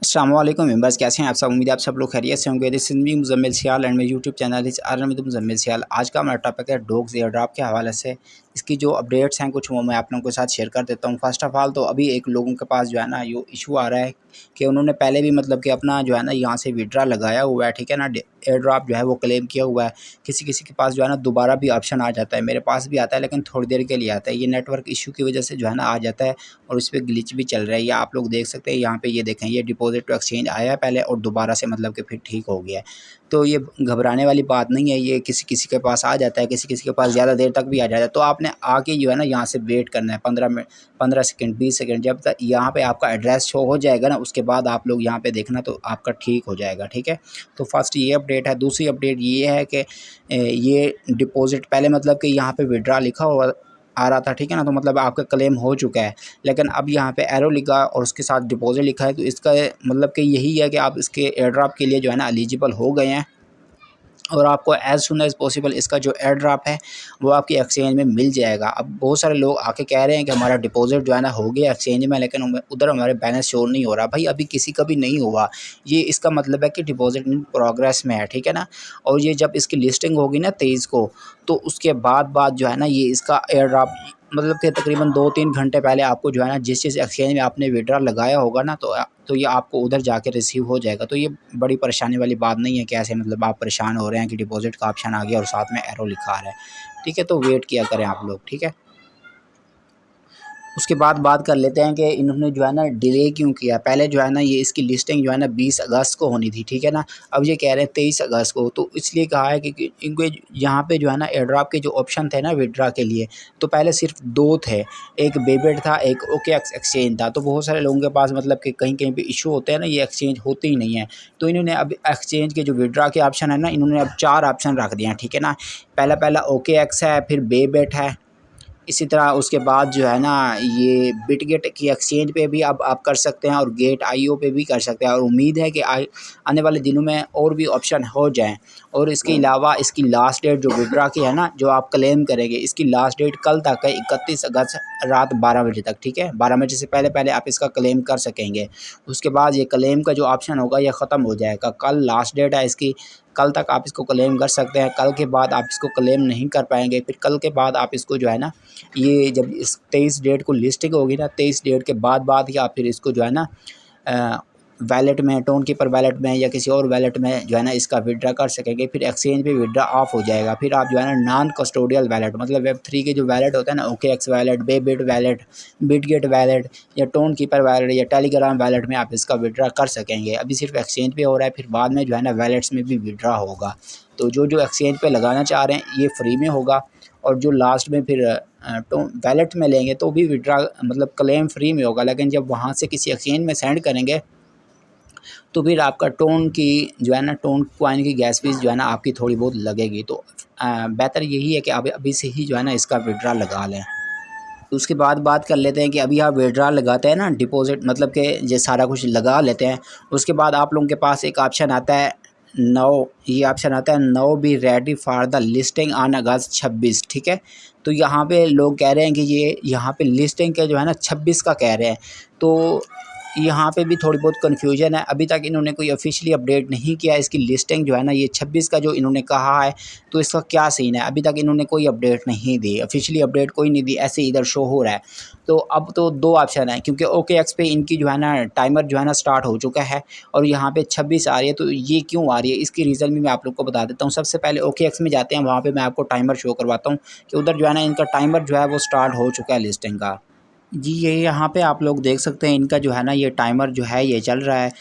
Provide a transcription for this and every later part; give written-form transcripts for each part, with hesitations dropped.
अस्सलाम वालेकुम मेंबर्स, कैसे हैं आप सब। उम्मीद है आप सब लोग खैरियत से होंगे। This is me Muzammil Sial and मेरे यूट्यूब चैनल इज़ अर्नविद मुज़म्मिल सियाल। आज का हमारा टॉपिक है डॉग्स एयर ड्रॉप के हवाले से। इसकी जो अपडेट्स हैं कुछ वो मैं आप लोगों के साथ शेयर कर देता हूँ। फर्स्ट ऑफ ऑल तो अभी एक लोगों के पास जो है ना ये इशू आ रहा है कि उन्होंने पहले भी मतलब कि अपना जो है ना यहाँ से विड्रा लगाया हुआ है, ठीक है ना, एयर ड्रॉप जो है वो क्लेम किया हुआ है। किसी किसी के पास जो है ना दोबारा भी ऑप्शन आ जाता है, मेरे पास भी आता है लेकिन थोड़ी देर के लिए आता है। ये नेटवर्क इशू की वजह से जो है ना आ जाता है और उस पर ग्लिच भी चल रहा है। ये आप लोग देख सकते हैं यहाँ पे, ये देखें, ये डिपॉजिट टू एक्सचेंज आया है पहले और दोबारा से मतलब कि फिर ठीक हो गया है। तो ये घबराने वाली बात नहीं है, ये किसी किसी के पास आ जाता है, किसी किसी के पास ज़्यादा देर तक भी आ जाता है। तो आपने आके जो है ना यहाँ से वेट करना है 15 सेकंड 20 सेकंड। जब तक यहाँ पे आपका एड्रेस शो हो जाएगा ना उसके बाद आप लोग यहाँ पे देखना तो आपका ठीक हो जाएगा, ठीक है। तो फर्स्ट ये अपडेट है। दूसरी अपडेट ये है कि ये डिपॉजिट पहले मतलब कि यहाँ पे विड्रा लिखा हुआ आ रहा था, ठीक है ना, तो मतलब आपका क्लेम हो चुका है। लेकिन अब यहाँ पे एरो लिखा और उसके साथ डिपॉजिट लिखा है, तो इसका मतलब कि यही है कि आप इसके एयर ड्रॉप के लिए जो है ना एलिजिबल हो गए हैं और आपको एज़ सुन एज़ पॉसिबल इसका जो एयर ड्रॉप है वो आपकी एक्सचेंज में मिल जाएगा। अब बहुत सारे लोग आके कह रहे हैं कि हमारा डिपॉजिट जो है ना हो गया एक्सचेंज में, लेकिन उधर हमारे बैलेंस शो नहीं हो रहा। भाई अभी किसी का भी नहीं हुआ, ये इसका मतलब है कि डिपॉजिट इन प्रोग्रेस में है, ठीक है ना। और ये जब इसकी लिस्टिंग होगी ना 23 को, तो उसके बाद जो है ना ये इसका एयर ड्रॉप मतलब कि तकरीबन 2-3 घंटे पहले आपको जो है ना जिस एक्सचेंज में आपने विड्रॉ लगाया होगा ना तो ये आपको उधर जाके रिसीव हो जाएगा। तो ये बड़ी परेशानी वाली बात नहीं है कि ऐसे मतलब आप परेशान हो रहे हैं कि डिपॉजिट का ऑप्शन आ गया और साथ में एरो लिखा आ रहा है, ठीक है। तो वेट किया करें आप लोग, ठीक है। उसके बाद बात कर लेते हैं कि इन्होंने जो है ना डिले क्यों किया। पहले जो है ना ये इसकी लिस्टिंग जो है ना 20 अगस्त को होनी थी, ठीक है ना। अब ये कह रहे हैं 23 अगस्त को। तो इसलिए कहा है कि इनको यहाँ पे जो है ना एयर ड्रॉप के जो ऑप्शन थे ना विड्रा के लिए, तो पहले सिर्फ 2 थे, एक बेबेट था, एक ओके एक्सचेंज था। तो बहुत सारे लोगों के पास मतलब कि कहीं कहीं पे इशू होते हैं ना, ये एक्सचेंज होते ही नहीं है। तो इन्होंने अब एक्सचेंज के जो विड्रा के ऑप्शन है ना, इन्होंने अब 4 ऑप्शन रख दिए हैं, ठीक है ना। पहला ओके एक्स है, फिर बेबेट है, इसी तरह उसके बाद जो है ना ये बिटगेट की एक्सचेंज पे भी अब आप कर सकते हैं और गेट आईओ पे भी कर सकते हैं। और उम्मीद है कि आने वाले दिनों में और भी ऑप्शन हो जाएं। और इसके अलावा इसकी लास्ट डेट जो विड्रा की है ना, जो आप क्लेम करेंगे, इसकी लास्ट डेट कल तक है, 31 अगस्त रात 12 बजे तक, ठीक है। 12 बजे से पहले पहले आप इसका क्लेम कर सकेंगे। उसके बाद ये क्लेम का जो ऑप्शन होगा ये ख़त्म हो जाएगा। कल लास्ट डेट है इसकी, कल तक आप इसको क्लेम कर सकते हैं। कल के बाद आप इसको क्लेम नहीं कर पाएंगे। फिर कल के बाद आप इसको जो है ना ये जब इस 23 डेट को लिस्टिंग होगी ना, 23 डेट के बाद ही आप फिर इसको जो है ना वैलेट में, टोन कीपर वैलेट में या किसी और वैलेट में जो है ना इसका विड्रा कर सकेंगे। फिर एक्सचेंज पे विड्रा ऑफ हो जाएगा। फिर आप जो है ना नॉन कस्टोडियल वैलेट मतलब Web3 के जो वैलेट होता है ना, okay x wallet, Babbitt wallet, Bitget wallet या टोन कीपर वैलेट या टेलीग्राम वैलेट में आप इसका विड्रा कर सकेंगे। अभी सिर्फ एक्सचेंज पे हो रहा है, फिर बाद में जो है ना वैलेट्स में भी विड्रा होगा। तो जो एक्सचेंज पे लगाना चाह रहे हैं ये फ्री में होगा, और जो लास्ट में फिर तो वैलेट में लेंगे तो भी विड्रा मतलब क्लेम फ्री में होगा। लेकिन जब वहाँ से किसी एक्सचेंज में सेंड करेंगे तो फिर आपका टोन की जो है ना, टोन कॉइन की गैस फीस जो है ना आपकी थोड़ी बहुत लगेगी। तो बेहतर यही है कि आप अभी से ही जो है ना इसका विड्रा लगा लें। उसके बाद बात कर लेते हैं कि अभी आप विड्रा लगाते हैं ना, डिपॉजिट मतलब कि ये सारा कुछ लगा लेते हैं। उसके बाद आप लोगों के पास एक ऑप्शन आता है नाउ, ये ऑप्शन आता है now be ready for the listing on August 26, ठीक है। तो यहाँ पे लोग कह रहे हैं कि ये यहाँ पे लिस्टिंग के जो है ना 26 का कह रहे हैं। तो यहाँ पे भी थोड़ी बहुत कन्फ्यूजन है। अभी तक इन्होंने कोई ऑफिशियली अपडेट नहीं किया इसकी लिस्टिंग जो है ना, ये 26 का जो इन्होंने कहा है, तो इसका क्या सीन है। अभी तक इन्होंने कोई अपडेट नहीं दी, ऑफिशियली अपडेट कोई नहीं दी, ऐसे इधर शो हो रहा है। तो अब तो 2 ऑप्शन है, क्योंकि ओके एक्स पे इनकी जो है ना टाइमर जो है ना स्टार्ट हो चुका है और यहाँ पे 26 आ रही है। तो ये क्यों आ रही है, इसकी रीज़न भी मैं आप लोग को बता देता हूँ। सबसे पहले ओके एक्स में जाते हैं, वहाँ पर मैं आपको टाइमर शो करवाता हूँ कि उधर जो है ना इनका टाइमर जो है वो स्टार्ट हो चुका है लिस्टिंग का। जी, ये यहाँ पे आप लोग देख सकते हैं इनका जो है ना ये टाइमर जो है ये चल रहा है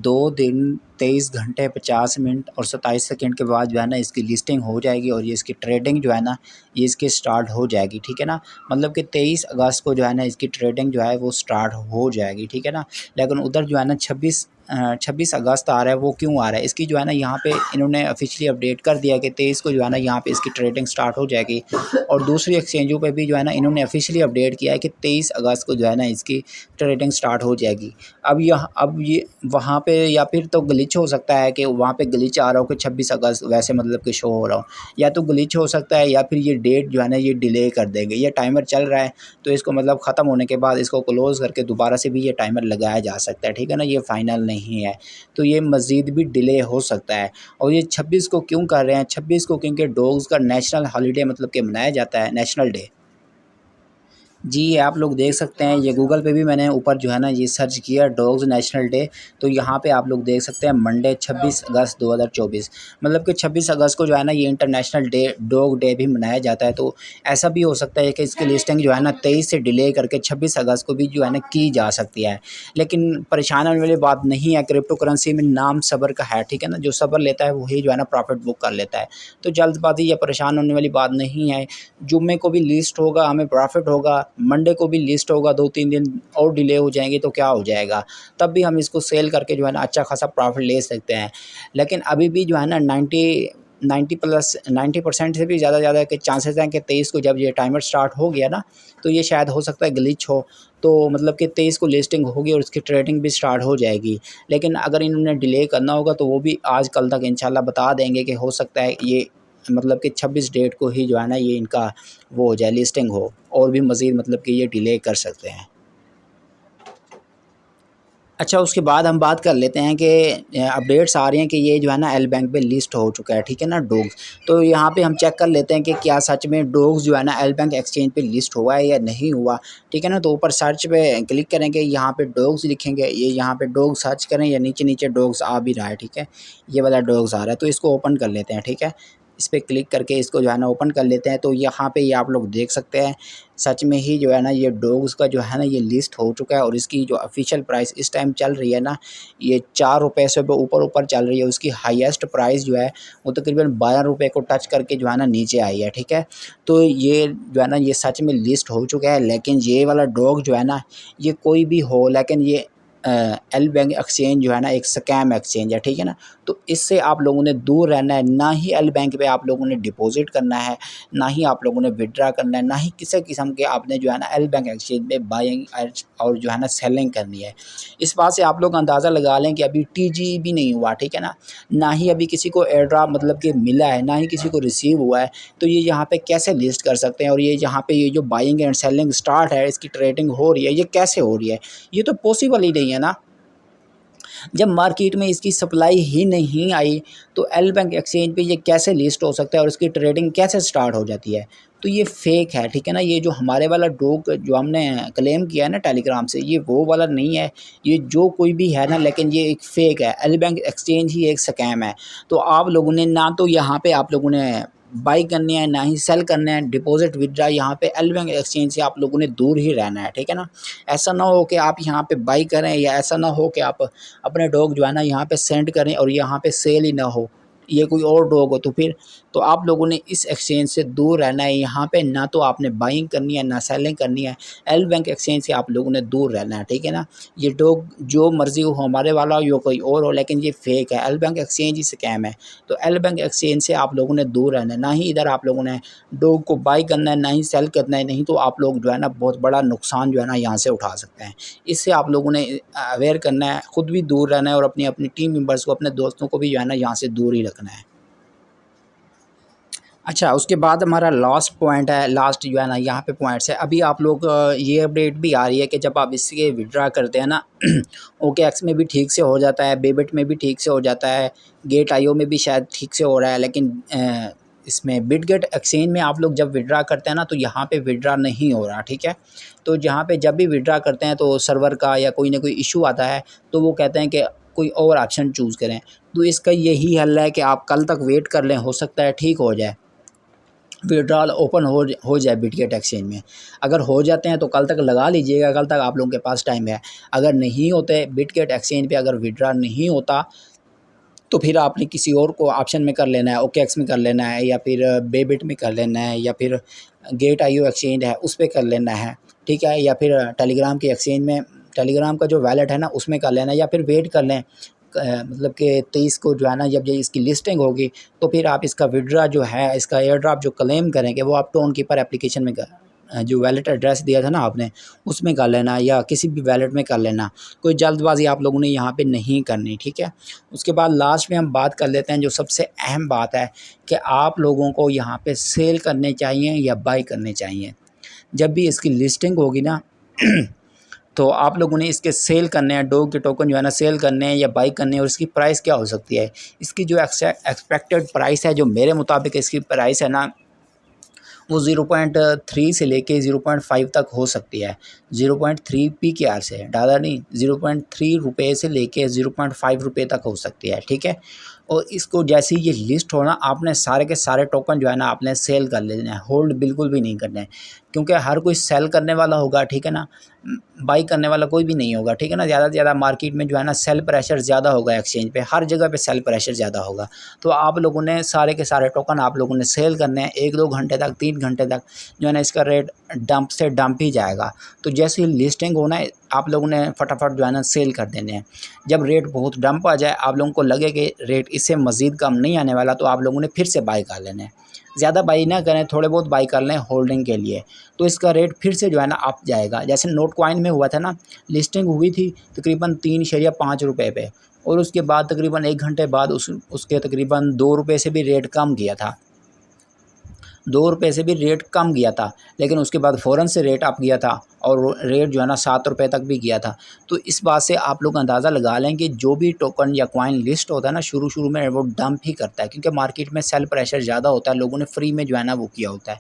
2 दिन 23 घंटे 50 मिनट और 27 सेकंड के बाद जो है ना इसकी लिस्टिंग हो जाएगी और ये इसकी ट्रेडिंग जो है ना ये इसकी स्टार्ट हो जाएगी, ठीक है ना। मतलब कि 23 अगस्त को जो है ना इसकी ट्रेडिंग जो है वो स्टार्ट हो जाएगी, ठीक है ना। लेकिन उधर जो है ना 26 अगस्त आ रहा है, वो क्यों आ रहा है, इसकी जो है ना यहाँ पे इन्होंने ऑफिशियली अपडेट कर दिया कि 23 को जो है ना यहाँ पे इसकी ट्रेडिंग स्टार्ट हो जाएगी। और दूसरी एक्सचेंजों पे भी जो है ना इन्होंने ऑफिशियली अपडेट किया है कि 23 अगस्त को जो है ना इसकी ट्रेडिंग स्टार्ट हो जाएगी। अब ये वहाँ पे या फिर तो ग्लिच हो सकता है कि वहाँ पे ग्लिच आ रहा हो कि 26 अगस्त वैसे मतलब कि शो हो रहा हो, या तो ग्लिच हो सकता है या फिर ये डेट जो है ना ये डिले कर देंगे। ये टाइमर चल रहा है तो इसको मतलब ख़त्म होने के बाद इसको क्लोज़ करके दोबारा से भी ये टाइमर लगाया जा सकता है, ठीक है ना। ये फ़ाइनल नहीं नहीं है, तो ये मज़ीद भी डिले हो सकता है। और ये 26 को क्यों कर रहे हैं? 26 को क्योंकि डॉग्स का नेशनल हॉलिडे मतलब कि मनाया जाता है, नेशनल डे। जी, ये आप लोग देख सकते हैं, ये गूगल पे भी मैंने ऊपर जो है ना ये सर्च किया डॉग्स नेशनल डे, तो यहाँ पे आप लोग देख सकते हैं मंडे 26 अगस्त 2024, मतलब कि 26 अगस्त को जो है ना ये इंटरनेशनल डे डॉग डे भी मनाया जाता है। तो ऐसा भी हो सकता है कि इसकी लिस्टिंग जो है ना 23 से डिले करके 26 अगस्त को भी जो है ना की जा सकती है। लेकिन परेशान होने वाली बात नहीं है, क्रिप्टो करेंसी में नाम सब्र का है, ठीक है ना? जो सब्र लेता है वही जो है ना प्रॉफ़िट बुक कर लेता है। तो जल्दबाज़ी या परेशान होने वाली बात नहीं है। जुम्मे को भी लिस्ट होगा, हमें प्रॉफ़िट होगा, मंडे को भी लिस्ट होगा, 2-3 दिन और डिले हो जाएँगे तो क्या हो जाएगा? तब भी हम इसको सेल करके जो है ना अच्छा खासा प्रॉफ़िट ले सकते हैं। लेकिन अभी भी जो है ना 90% से भी ज़्यादा के चांसेस हैं कि 23 को जब ये टाइमर स्टार्ट हो गया ना, तो ये शायद हो सकता है ग्लिच हो। तो मतलब कि 23 को लिस्टिंग होगी और उसकी ट्रेडिंग भी स्टार्ट हो जाएगी। लेकिन अगर इन्होंने डिले करना होगा तो वो भी आज कल तक इंशाल्लाह बता देंगे कि हो सकता है ये मतलब कि 26 डेट को ही जो है ना ये इनका वो हो जाए, लिस्टिंग हो, और भी मज़ीद मतलब कि ये डिले कर सकते हैं। अच्छा, उसके बाद हम बात कर लेते हैं कि अपडेट्स आ रही हैं कि ये जो है ना एल बैंक पे लिस्ट हो चुका है, ठीक है ना डॉग्स। तो यहाँ पे हम चेक कर लेते हैं कि क्या सच में डॉग्स जो है ना एल बैंक एक्सचेंज पे लिस्ट हुआ है या नहीं हुआ, ठीक है ना। तो ऊपर सर्च पे क्लिक करेंगे, यहाँ पे डॉग्स लिखेंगे, ये यहाँ पे डॉग सर्च करें या नीचे डॉग्स आ भी रहा है, ठीक है। ये वाला डॉग्स आ रहा है, तो इसको ओपन कर लेते हैं, ठीक है। इस पर क्लिक करके इसको जो है ना ओपन कर लेते हैं। तो यहाँ पे ये आप लोग देख सकते हैं सच में ही जो है ना ये डॉग्स का जो है ना ये लिस्ट हो चुका है, और इसकी जो ऑफिशियल प्राइस इस टाइम चल रही है ना ये 4 रुपये से ऊपर चल रही है। उसकी हाईएस्ट प्राइस जो है वो तकरीबन 12 रुपये को टच करके जो है ना नीचे आई है, ठीक है। तो ये जो है ना ये सच में लिस्ट हो चुका है। लेकिन ये वाला डॉग जो है ना ये कोई भी हो, लेकिन ये एल बैंक एक्सचेंज जो है ना एक स्कैम एक्सचेंज है, ठीक है ना। तो इससे आप लोगों ने दूर रहना है। ना ही एल बैंक पे आप लोगों ने डिपॉजिट करना है, ना ही आप लोगों ने विड्रा करना है, ना ही किसी किस्म के आपने जो है ना एल बैंक एक्सचेंज में बाइंग और जो है ना सेलिंग करनी है। इस बात से आप लोग अंदाज़ा लगा लें कि अभी टीजी भी नहीं हुआ, ठीक है ना। ना ही अभी किसी को एयर ड्रॉप मतलब कि मिला है, ना ही किसी को रिसीव हुआ है। तो ये यहाँ पे कैसे लिस्ट कर सकते हैं? और ये यहाँ पे ये जो बाइंग एंड सेलिंग स्टार्ट है, इसकी ट्रेडिंग हो रही है, ये कैसे हो रही है? ये तो पॉसिबल ही नहीं है ना। जब मार्केट में इसकी सप्लाई ही नहीं आई तो एल बैंक एक्सचेंज पे ये कैसे लिस्ट हो सकता है और इसकी ट्रेडिंग कैसे स्टार्ट हो जाती है? तो ये फेक है, ठीक है ना। ये जो हमारे वाला डॉग जो हमने क्लेम किया है ना टेलीग्राम से, ये वो वाला नहीं है। ये जो कोई भी है ना, लेकिन ये एक फ़ेक है। एल बैंक एक्सचेंज ही एक स्कैम है। तो आप लोगों ने ना तो यहाँ पे आप लोगों ने बाई करनी है, ना ही सेल करना है, डिपॉज़िट विथड्रॉ यहाँ पे एल बैंक एक्सचेंज से आप लोगों ने दूर ही रहना है, ठीक है ना। ऐसा ना हो कि आप यहाँ पे बाई करें, या ऐसा ना हो कि आप अपने डॉग जो है ना यहाँ पे सेंड करें और यहाँ पे सेल ही ना हो, ये कोई और डॉग हो। तो फिर तो आप लोगों ने इस एक्सचेंज से दूर रहना है। यहाँ पे ना तो आपने बाइंग करनी है, ना सेलिंग करनी है। एल बैंक एक्सचेंज से आप लोगों ने दूर रहना है, ठीक है ना। ये डॉग जो मर्ज़ी हो, हमारे वाला हो या कोई और हो, लेकिन ये फेक है। एल बैंक एक्सचेंज ही स्कैम है। तो एल बैंक एक्सचेंज से आप लोगों ने दूर रहना है। ना ही इधर आप लोगों ने डॉग को बाई करना है, ना ही सेल करना है। नहीं तो आप लोग जो है ना बहुत बड़ा नुकसान जो है ना यहाँ से उठा सकते हैं। इससे आप लोगों ने अवेयर करना है, ख़ुद भी दूर रहना है और अपनी अपनी टीम मेंबर्स को, अपने दोस्तों को भी जो है ना यहाँ से दूर ही रखना है। अच्छा, उसके बाद हमारा लास्ट पॉइंट है, लास्ट जो है ना यहाँ पे पॉइंट्स है। अभी आप लोग ये अपडेट भी आ रही है कि जब आप इसके विड्रा करते हैं ना ओकेएक्स में भी ठीक से हो जाता है, बेबिट में भी ठीक से हो जाता है, गेट आईओ में भी शायद ठीक से हो रहा है, लेकिन इसमें बिटगेट एक्सचेंज में आप लोग जब विड्रा करते हैं ना तो यहाँ पे विड्रा नहीं हो रहा, ठीक है। तो जहाँ पे जब भी विड्रा करते हैं तो सर्वर का या कोई ना कोई इशू आता है, तो वो कहते हैं कि कोई और ऑप्शन चूज़ करें। तो इसका यही हल है कि आप कल तक वेट कर लें, हो सकता है ठीक हो जाए, विड्रॉल ओपन हो जाए बिटगेट एक्सचेंज में। अगर हो जाते हैं तो कल तक लगा लीजिएगा, कल तक आप लोगों के पास टाइम है। अगर नहीं होते बिटगेट एक्सचेंज पे, अगर विड्रॉ नहीं होता तो फिर आपने किसी और को ऑप्शन में कर लेना है, ओकेएक्स में कर लेना है, या फिर बेबिट में कर लेना है, या फिर गेट आईओ एक्सचेंज है उस पे कर लेना है, ठीक है। या फिर टेलीग्राम के एक्सचेंज में, टेलीग्राम का जो वैलेट है ना उसमें कर लेना है, या फिर वेट कर लें मतलब कि 23 को जो है ना जब ये इसकी लिस्टिंग होगी तो फिर आप इसका विड्रा जो है, इसका एयर ड्रॉप जो क्लेम करेंगे वो आप टोन कीपर एप्लीकेशन में जो वैलेट एड्रेस दिया था ना आपने उसमें कर लेना, या किसी भी वैलेट में कर लेना। कोई जल्दबाजी आप लोगों ने यहाँ पे नहीं करनी, ठीक है। उसके बाद लास्ट में हम बात कर लेते हैं जो सबसे अहम बात है कि आप लोगों को यहाँ पे सेल करने चाहिए या बाई करने चाहिए। जब भी इसकी लिस्टिंग होगी ना तो आप लोगों ने इसके सेल करने हैं, डॉग के टोकन जो है ना सेल करने हैं या बाई करने हैं, और इसकी प्राइस क्या हो सकती है। इसकी जो एक्सपेक्टेड प्राइस है, जो मेरे मुताबिक इसकी प्राइस है ना, वो 0.3 से लेके 0.5 तक हो सकती है। 0.3 PKR से, डॉलर नहीं, 0.3 रुपये से लेके 0.5 रुपये तक हो सकती है, ठीक है। और इसको जैसे ही ये लिस्ट हो ना, आपने सारे के सारे टोकन जो है ना आपने सेल कर लेने हैं, होल्ड बिल्कुल भी नहीं करने हैं, क्योंकि हर कोई सेल करने वाला होगा, ठीक है ना, बाई करने वाला कोई भी नहीं होगा, ठीक है ना। ज़्यादा से ज़्यादा मार्केट में जो है ना सेल प्रेशर ज़्यादा होगा, एक्सचेंज पे हर जगह पे सेल प्रेशर ज़्यादा होगा। तो आप लोगों ने सारे के सारे टोकन आप लोगों ने सेल करने हैं, 1-2 घंटे तक, 3 घंटे तक जो है ना इसका रेट डंप से डंप ही जाएगा। तो जैसे ही लिस्टिंग होना है, आप लोगों ने फटाफट जो है ना सेल कर देने हैं। जब रेट बहुत डंप आ जाए, आप लोगों को लगे कि रेट इससे मज़ीद कम नहीं आने वाला, तो आप लोगों ने फिर से बाई कर लेना है। ज़्यादा बाई ना करें, थोड़े बहुत बाई कर लें होल्डिंग के लिए, तो इसका रेट फिर से जो है ना अप जाएगा। जैसे नोट कॉइन में हुआ था ना, लिस्टिंग हुई थी तकरीबन 3.5 रुपये पे, और उसके बाद तकरीबन 1 घंटे बाद उसके तकरीबन 2 रुपये से भी रेट कम गया था, 2 रुपये से भी रेट कम गया था, लेकिन उसके बाद फ़ौरन से रेट अप गया था और रेट जो है ना 7 रुपये तक भी गया था। तो इस बात से आप लोग अंदाज़ा लगा लें कि जो भी टोकन या कॉइन लिस्ट होता है ना, शुरू में वो डंप ही करता है, क्योंकि मार्केट में सेल प्रेशर ज़्यादा होता है, लोगों ने फ्री में जो है ना वो किया होता है।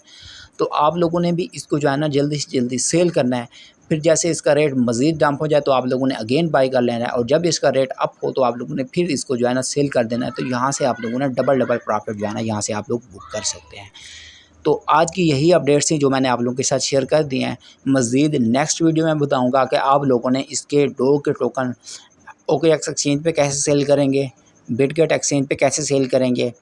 तो आप लोगों ने भी इसको जो है ना जल्दी से जल्दी सेल करना है। फिर जैसे इसका रेट मज़ीद डंप हो जाए, तो आप लोगों ने अगेन बाई कर लेना है, और जब इसका रेट अप हो तो आप लोगों ने फिर इसको जो है ना सेल कर देना है। तो यहाँ से आप लोगों ने डबल प्रॉफिट जो है ना यहाँ से आप लोग बुक कर सकते हैं। तो आज की यही अपडेट्स थी जो मैंने आप लोगों के साथ शेयर कर दिए हैं। मज़ीद नेक्स्ट वीडियो में बताऊंगा कि आप लोगों ने इसके डॉग के टोकन OKX एक्सचेंज पे कैसे सेल करेंगे, बिटगेट एक्सचेंज पे कैसे सेल करेंगे,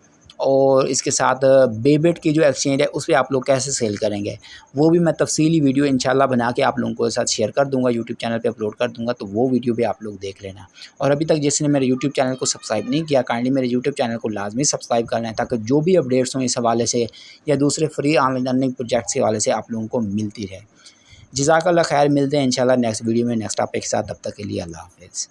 और इसके साथ बेबिट की जो एक्सचेंज है उस पर आप लोग कैसे सेल करेंगे, वो भी मैं तफसीली वीडियो इंशाल्लाह बना के आप लोगों के साथ शेयर कर दूंगा, यूट्यूब चैनल पे अपलोड कर दूंगा। तो वो वीडियो भी आप लोग देख लेना। और अभी तक जिसने मेरे यूट्यूब चैनल को सब्सक्राइब नहीं किया, काइंडली मेरे यूट्यूब चैनल को लाजमी सब्सक्राइब करना है, ताकि जो भी अपडेट्स हों इस हवाले से या दूसरे फ्री ऑनलाइन अर्निंग प्रोजेक्ट के हवाले से आप लोगों को मिलती रहे। जज़ाकल्लाह खैर, मिलते हैं इंशाल्लाह नेक्स्ट वीडियो में नेक्स्ट टॉपिक के साथ। तब तक के लिए अल्लाह हाफ़िज़।